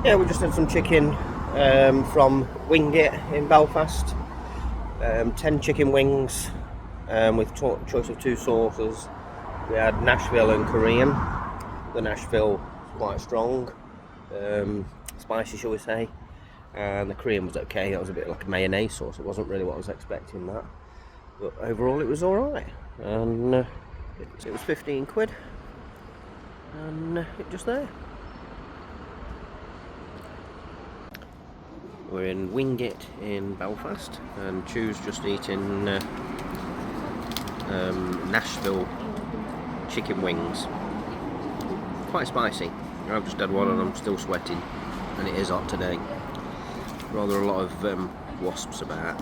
Yeah, we just had some chicken from Wing It in Belfast. 10 chicken wings with choice of two sauces. We had Nashville and Korean. The Nashville was quite strong, spicy shall we say, and the Korean was okay. It was a bit like a mayonnaise sauce. It wasn't really what I was expecting that, but overall it was alright. And it was 15 quid, and it just there. We're in Wing It in Belfast, and Chu's just eating Nashville chicken wings. Quite spicy. I've just had one and I'm still sweating, and it is hot today. Rather a lot of wasps about.